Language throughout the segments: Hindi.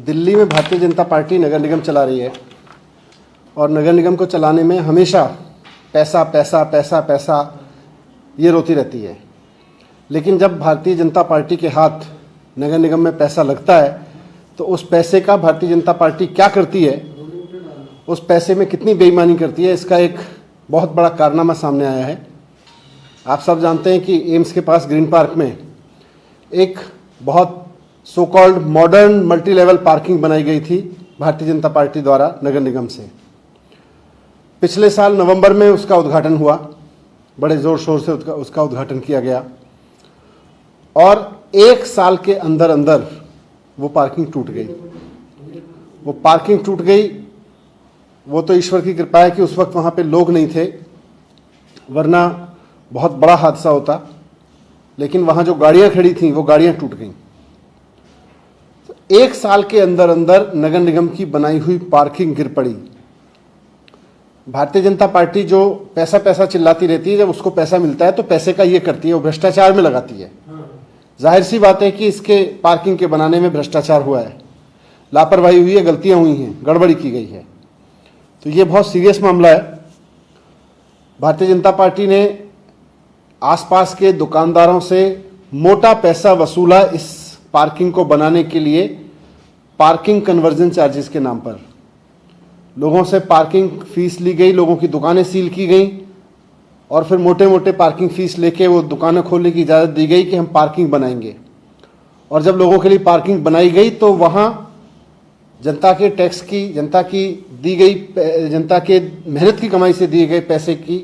दिल्ली में भारतीय जनता पार्टी नगर निगम चला रही है और नगर निगम को चलाने में हमेशा पैसा पैसा पैसा पैसा ये रोती रहती है। लेकिन जब भारतीय जनता पार्टी के हाथ नगर निगम में पैसा लगता है तो उस पैसे का भारतीय जनता पार्टी क्या करती है, उस पैसे में कितनी बेईमानी करती है, इसका एक बहुत बड़ा कारनामा सामने आया है। आप सब जानते हैं कि एम्स के पास ग्रीन पार्क में एक बहुत so called modern multi level parking बनाई गई थी भारतीय जनता पार्टी द्वारा नगर निगम से। पिछले साल नवंबर में उसका उद्घाटन हुआ, बड़े ज़ोर शोर से उसका उद्घाटन किया गया और एक साल के अंदर अंदर वो पार्किंग टूट गई। वो पार्किंग टूट गई, वो तो ईश्वर की कृपा है कि उस वक्त वहाँ पे लोग नहीं थे, वरना बहुत बड़ा हादसा होता। लेकिन वहाँ जो गाड़ियाँ खड़ी थीं वो गाड़ियाँ टूट गईं। तो एक साल के अंदर अंदर नगर निगम की बनाई हुई पार्किंग गिर पड़ी। भारतीय जनता पार्टी जो पैसा पैसा चिल्लाती रहती है, जब उसको पैसा मिलता है तो पैसे का ये करती है, वो भ्रष्टाचार में लगाती है। जाहिर सी बात है कि इसके पार्किंग के बनाने में भ्रष्टाचार हुआ है, लापरवाही हुई है, गलतियां हुई हैं, गड़बड़ी की गई है। तो ये बहुत सीरियस मामला है। भारतीय जनता पार्टी ने आसपास के दुकानदारों से मोटा पैसा वसूला इस पार्किंग को बनाने के लिए, पार्किंग कन्वर्जन चार्जेस के नाम पर लोगों से पार्किंग फीस ली गई, लोगों की दुकानें सील की गई और फिर मोटे मोटे पार्किंग फीस लेके वो दुकानें खोलने की इजाज़त दी गई कि हम पार्किंग बनाएंगे। और जब लोगों के लिए पार्किंग बनाई गई तो वहाँ जनता के टैक्स की, जनता की दी गई, जनता के मेहनत की कमाई से दिए गए पैसे की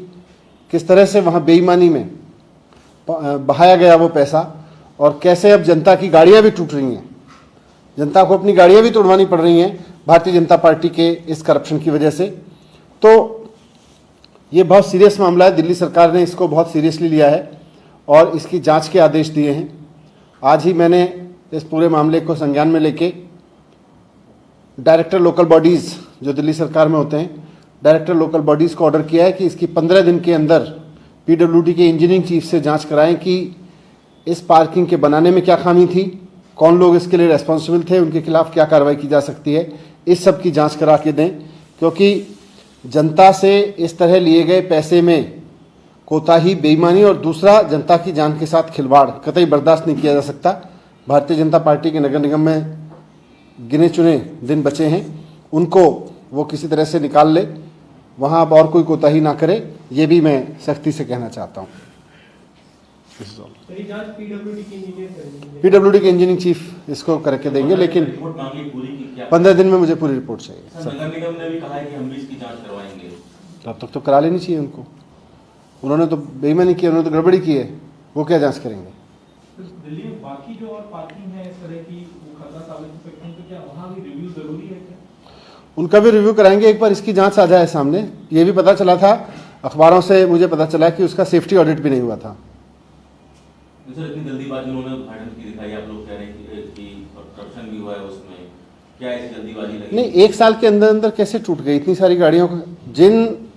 किस तरह से वहाँ बेईमानी में बहाया गया वो पैसा, और कैसे अब जनता की गाड़ियाँ भी टूट रही हैं, जनता को अपनी गाड़ियाँ भी तोड़वानी पड़ रही हैं भारतीय जनता पार्टी के इस करप्शन की वजह से। तो ये बहुत सीरियस मामला है। दिल्ली सरकार ने इसको बहुत सीरियसली लिया है और इसकी जांच के आदेश दिए हैं। आज ही मैंने इस पूरे मामले को संज्ञान में लेके डायरेक्टर लोकल बॉडीज़ जो दिल्ली सरकार में होते हैं, डायरेक्टर लोकल बॉडीज़ को ऑर्डर किया है कि इसकी 15 दिन के अंदर पीडब्ल्यूडी के इंजीनियरिंग चीफ से जांच कराएं कि इस पार्किंग के बनाने में क्या खामी थी, कौन लोग इसके लिए रेस्पॉन्सिबल थे, उनके खिलाफ क्या कार्रवाई की जा सकती है, इस सब की जांच करा के दें। क्योंकि जनता से इस तरह लिए गए पैसे में कोताही, बेईमानी और दूसरा जनता की जान के साथ खिलवाड़ कतई बर्दाश्त नहीं किया जा सकता। भारतीय जनता पार्टी के नगर निगम में गिने चुने दिन बचे हैं, उनको वो किसी तरह से निकाल ले, वहाँ अब और कोई कोताही ना करे, ये भी मैं सख्ती से कहना चाहता हूँ। पीडब्ल्यूडी के इंजीनियरिंग चीफ इसको करके देंगे, लेकिन 15 दिन में मुझे पूरी रिपोर्ट चाहिए। नगर निगम ने भी कहा है कि हम भी इसकी जांच करवाएंगे। तब तक तो करा लेनी चाहिए उनको। उन्होंने तो बेईमानी की, उन्होंने तो गड़बड़ी की है, वो क्या जांच करेंगे। दिल्ली में बाकी जो और पार्किंग है इस तरह की, वो खतरा साबित हो सकती है, तो क्या वहाँ भी रिव्यू जरूरी है क्या? उनका भी रिव्यू कराएंगे, एक बार इसकी जांच आ जाए सामने। ये भी पता चला था, अखबारों से मुझे पता चला कि उसका सेफ्टी ऑडिट भी नहीं हुआ था। सर, इतनी जल्दीबाजी उन्होंने उद्घाटन की दिखाई, आप लोग कह रहे हैं कि करप्शन भी हुआ है उसमें, क्या ऐसी जल्दीबाजी लगी? नहीं, एक साल के अंदर अंदर कैसे टूट गई इतनी सारी गाड़ियों को? जिन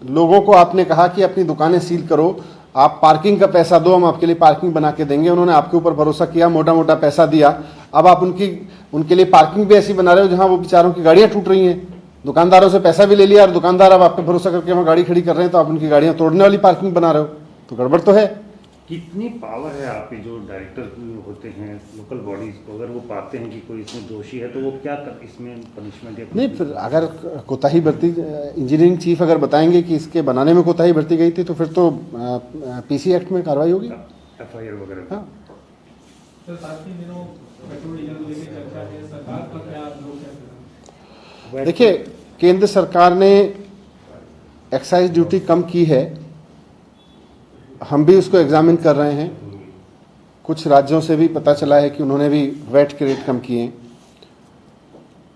लोगों को आपने कहा कि अपनी दुकानें सील करो, आप पार्किंग का पैसा दो, हम आपके लिए पार्किंग बना के देंगे, उन्होंने आपके ऊपर भरोसा किया, मोटा मोटा पैसा दिया। अब आप उनके लिए पार्किंग भी ऐसी बना रहे हो जहां वो बेचारों की गाड़ियां टूट रही हैं। दुकानदारों से पैसा भी ले लिया और दुकानदार अब आप पे भरोसा करके वहाँ गाड़ी खड़ी कर रहे हैं, तो आप उनकी गाड़ियां तोड़ने वाली पार्किंग बना रहे हो, तो गड़बड़ तो है। कितनी पावर है आपके जो डायरेक्टर होते हैं लोकल बॉडीज को, अगर वो पाते हैं कि कोई इसमें दोषी है तो वो क्या इसमें पनिशमेंट या नहीं, फिर अगर कोताही बरती, इंजीनियरिंग चीफ अगर बताएंगे कि इसके बनाने में कोताही बरती गई थी, तो फिर तो पीसी एक्ट में कार्रवाई होगी, FIR वगैरह। हाँ। सर, साथ ही दिनों पेट्रोल डीजल को लेकर चर्चा है, सरकार का क्या लोग है? देखिए, केंद्र सरकार ने एक्साइज ड्यूटी कम की है, हम भी उसको एग्जामिन कर रहे हैं। कुछ राज्यों से भी पता चला है कि उन्होंने भी वैट के रेट कम किए हैं।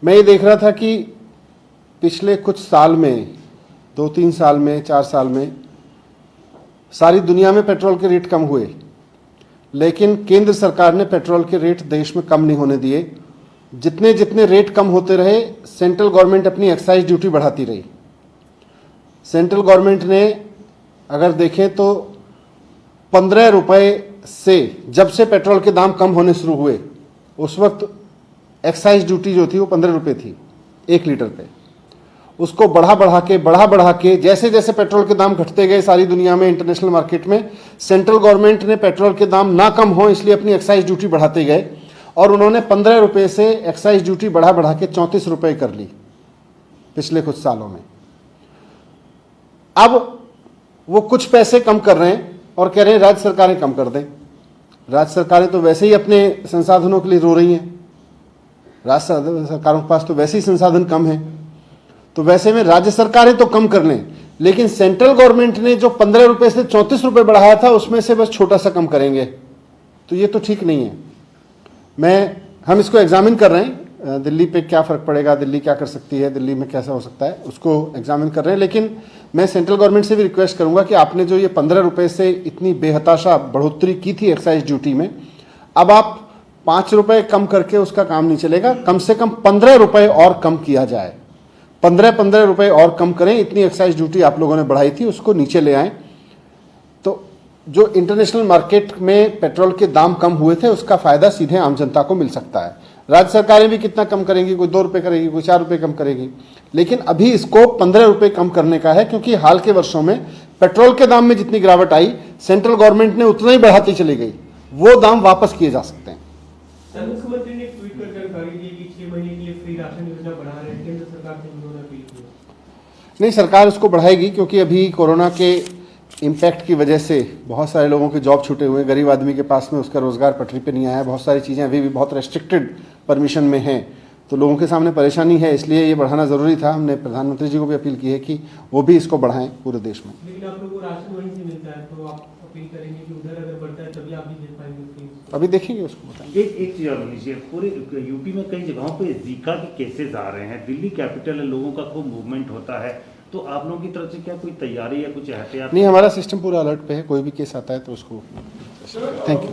मैं ये देख रहा था कि पिछले कुछ साल में, 2-3 साल में, 4 साल में सारी दुनिया में पेट्रोल के रेट कम हुए, लेकिन केंद्र सरकार ने पेट्रोल के रेट देश में कम नहीं होने दिए। जितने जितने रेट कम होते रहे, सेंट्रल गवर्नमेंट अपनी एक्साइज ड्यूटी बढ़ाती रही। सेंट्रल गवर्नमेंट ने अगर देखें तो 15 रुपये से, जब से पेट्रोल के दाम कम होने शुरू हुए, उस वक्त एक्साइज ड्यूटी जो थी वो 15 रुपये थी 1 लीटर पे, उसको बढ़ा बढ़ा के जैसे जैसे पेट्रोल के दाम घटते गए सारी दुनिया में, इंटरनेशनल मार्केट में, सेंट्रल गवर्नमेंट ने पेट्रोल के दाम ना कम हो इसलिए अपनी एक्साइज ड्यूटी बढ़ाते गए और उन्होंने 15 रुपये से एक्साइज ड्यूटी बढ़ा के 34 रुपये कर ली पिछले कुछ सालों में। अब वो कुछ पैसे कम कर रहे हैं और कह रहे हैं राज्य सरकारें कम कर दें। राज्य सरकारें तो वैसे ही अपने संसाधनों के लिए रो रही हैं, राज्य सरकारों के पास तो वैसे ही संसाधन कम है, तो वैसे में राज्य सरकारें तो कम कर लें, लेकिन सेंट्रल गवर्नमेंट ने जो 15 रुपये से 34 रुपये बढ़ाया था उसमें से बस छोटा सा कम करेंगे, तो ये तो ठीक नहीं है। हम इसको एग्जामिन कर रहे हैं, दिल्ली पे क्या फ़र्क पड़ेगा, दिल्ली क्या कर सकती है, दिल्ली में कैसा हो सकता है, उसको एग्जामिन कर रहे हैं। लेकिन मैं सेंट्रल गवर्नमेंट से भी रिक्वेस्ट करूंगा कि आपने जो ये 15 रुपये से इतनी बेहताशा बढ़ोतरी की थी एक्साइज ड्यूटी में, अब आप 5 रुपये कम करके उसका काम नहीं चलेगा, कम से कम 15 रुपये और कम किया जाए, 15 रुपये और कम करें। इतनी एक्साइज ड्यूटी आप लोगों ने बढ़ाई थी उसको नीचे ले आएँ, तो जो इंटरनेशनल मार्केट में पेट्रोल के दाम कम हुए थे उसका फ़ायदा सीधे आम जनता को मिल सकता है। राज्य सरकारें भी कितना कम करेंगी, कोई 2 रुपये करेगी, कोई 4 रुपये कम करेगी, लेकिन अभी इसको 15 रुपये कम करने का है, क्योंकि हाल के वर्षों में पेट्रोल के दाम में जितनी गिरावट आई सेंट्रल गवर्नमेंट ने उतना ही बढ़ाती चली गई, वो दाम वापस किए जा सकते हैं। सर, मुख्यमंत्री ने ट्वीट कर जानकारी दी कि 6 महीने के लिए फ्री राशन योजना बढ़ा रहे हैं, केंद्र सरकार से उन्होंने अपील की। नहीं, सरकार उसको बढ़ाएगी, क्योंकि अभी कोरोना के इम्पैक्ट की वजह से बहुत सारे लोगों के जॉब छूटे हुए हैं, गरीब आदमी के पास में उसका रोज़गार पटरी पे नहीं आया है, बहुत सारी चीज़ें अभी भी बहुत रेस्ट्रिक्टेड परमिशन में हैं, तो लोगों के सामने परेशानी है, इसलिए ये बढ़ाना ज़रूरी था। हमने प्रधानमंत्री जी को भी अपील की है कि वो भी इसको बढ़ाएं पूरे देश में। लेकिन आप लोगों को राशन वहीं से मिलता है, तो आप अपील करेंगे कि उधर अगर बढ़ता है तभी आप भी दे पाएंगे उसकी? अभी देखेंगे, उसको बताएंगे। एक चीज़ और लीजिए, पूरे यूपी में कई जगहों पे जीका के केसेस आ रहे हैं, दिल्ली कैपिटल है, लोगों का खूब मूवमेंट होता है, तो आप लोगों की तरफ से क्या कोई तैयारी या कुछ एहतियात? नहीं, हमारा सिस्टम पूरा अलर्ट पे है, कोई भी केस आता है तो उसको। Thank you.